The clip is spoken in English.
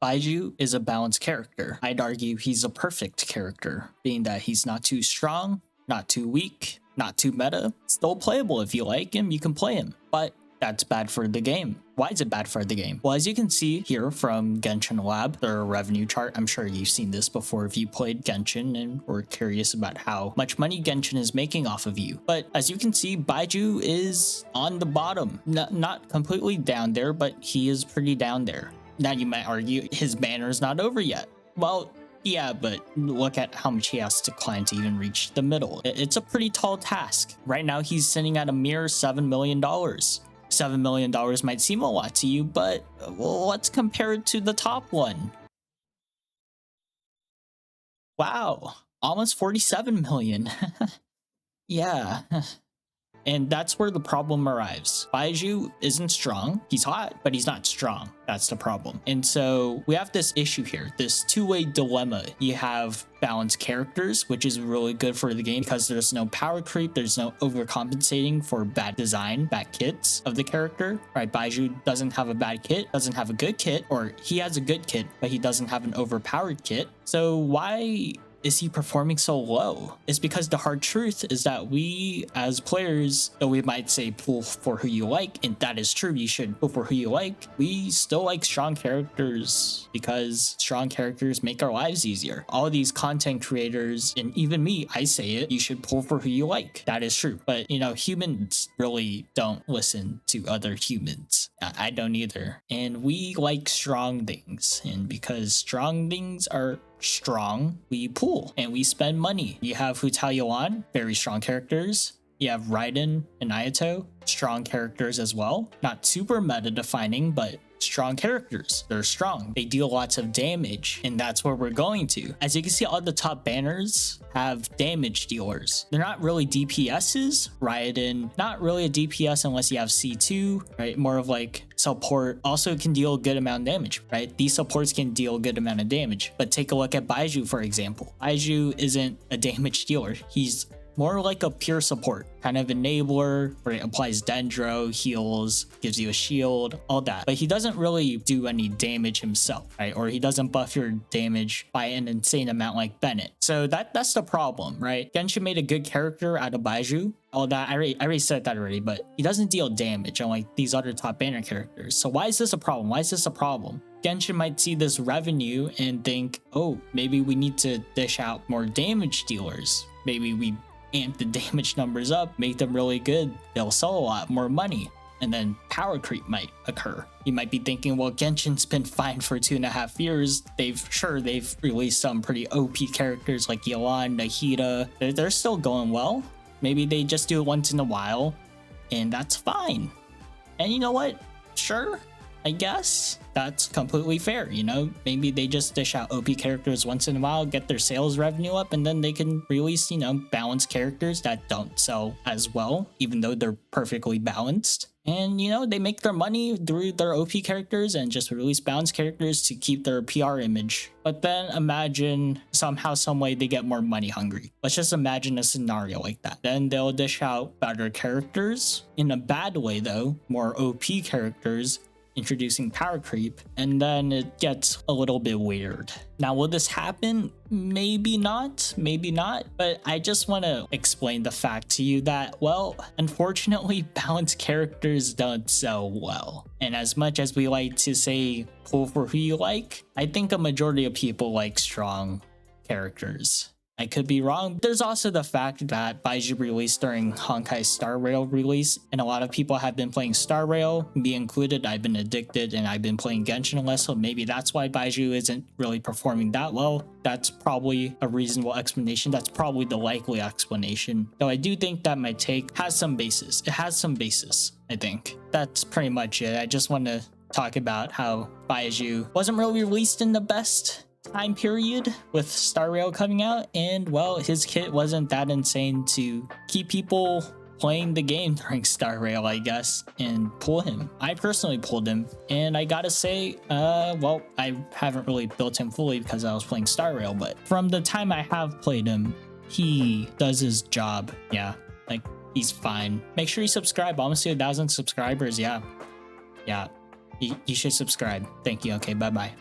Baizhu is a balanced character. I'd argue he's a perfect character, being that he's not too strong, not too weak, not too meta. Still playable. If you like him, you can play him. But that's bad for the game. Why is it bad for the game? Well, as you can see here from Genshin Lab, their revenue chart, I'm sure you've seen this before if you played Genshin and were curious about how much money Genshin is making off of you. But as you can see, Baizhu is on the bottom. Not completely down there, but he is pretty down there. Now you might argue his banner is not over yet. Well, yeah, but look at how much he has to climb to even reach the middle. It's a pretty tall task. Right now, he's sitting at a mere $7 million. $7 million might seem a lot to you, but let's compare it to the top one. Wow, almost 47 million. Yeah. And that's where the problem arrives. Baizhu isn't strong. He's hot, but he's not strong. That's the problem. And so we have this issue here, this two-way dilemma. You have balanced characters, which is really good for the game because there's no power creep, there's no overcompensating for bad design, bad kits of the character, right? Baizhu doesn't have a bad kit, doesn't have a good kit, or he has a good kit, but he doesn't have an overpowered kit. So why is he performing so low? It's because the hard truth is that we as players, though we might say pull for who you like, and that is true, you should pull for who you like, we still like strong characters because strong characters make our lives easier. All these content creators, and even me, I say it, you should pull for who you like. That is true. But humans really don't listen to other humans. I don't either. And we like strong things. And because strong things are strong, we pool and we spend money. You have Hu Taoyuan, very strong characters. You have Raiden and Ayato, strong characters as well. Not super meta defining, but strong characters. They're strong. They deal lots of damage, and that's where we're going to. As you can see, all the top banners have damage dealers. They're not really DPSs. Raiden, not really a DPS unless you have C2, right? More of like support. Also can deal a good amount of damage, right? These supports can deal a good amount of damage. But take a look at Baizhu, for example. Baizhu isn't a damage dealer. He's more like a pure support, kind of enabler where it applies dendro, heals, gives you a shield, all that. But he doesn't really do any damage himself, right? Or he doesn't buff your damage by an insane amount like Bennett. So that's the problem, right? Genshin made a good character out of Baizhu. All that, I already said that already, but he doesn't deal damage unlike these other top banner characters. So why is this a problem? Why is this a problem? Genshin might see this revenue and think, oh, maybe we need to dish out more damage dealers. Maybe we amp the damage numbers up, make them really good, they'll sell a lot more money, and then power creep might occur. You might be thinking, well, Genshin's been fine for 2.5 years. They've released some pretty OP characters like Yelan, Nahida. They're still going well. Maybe they just do it once in a while, and that's fine. And you know what? Sure, I guess that's completely fair. Maybe they just dish out OP characters once in a while, get their sales revenue up, and then they can release, balanced characters that don't sell as well, even though they're perfectly balanced. And, they make their money through their OP characters and just release balanced characters to keep their PR image. But then imagine somehow, some way they get more money hungry. Let's just imagine a scenario like that. Then they'll dish out better characters, in a bad way though, more OP characters, introducing power creep, and then it gets a little bit weird. Now, will this happen? Maybe not, but I just want to explain the fact to you that, well, unfortunately, balanced characters don't sell well. And as much as we like to say pull for who you like, I think a majority of people like strong characters. I could be wrong. There's also the fact that Baizhu released during Honkai's Star Rail release, and a lot of people have been playing Star Rail, me included. I've been addicted and I've been playing Genshin less, so maybe that's why Baizhu isn't really performing that well. That's probably a reasonable explanation. That's probably the likely explanation. Though I do think that my take has some basis. It has some basis, I think. That's pretty much it. I just want to talk about how Baizhu wasn't really released in the best time period with Star Rail coming out, and well, his kit wasn't that insane to keep people playing the game during Star Rail, I guess, and pull him. I personally pulled him, and I gotta say, well, I haven't really built him fully because I was playing Star Rail, but from the time I have played him, he does his job. Yeah, like, he's fine. Make sure you subscribe. Almost to 1,000 subscribers. Yeah, you should subscribe. Thank you. Okay, bye-bye.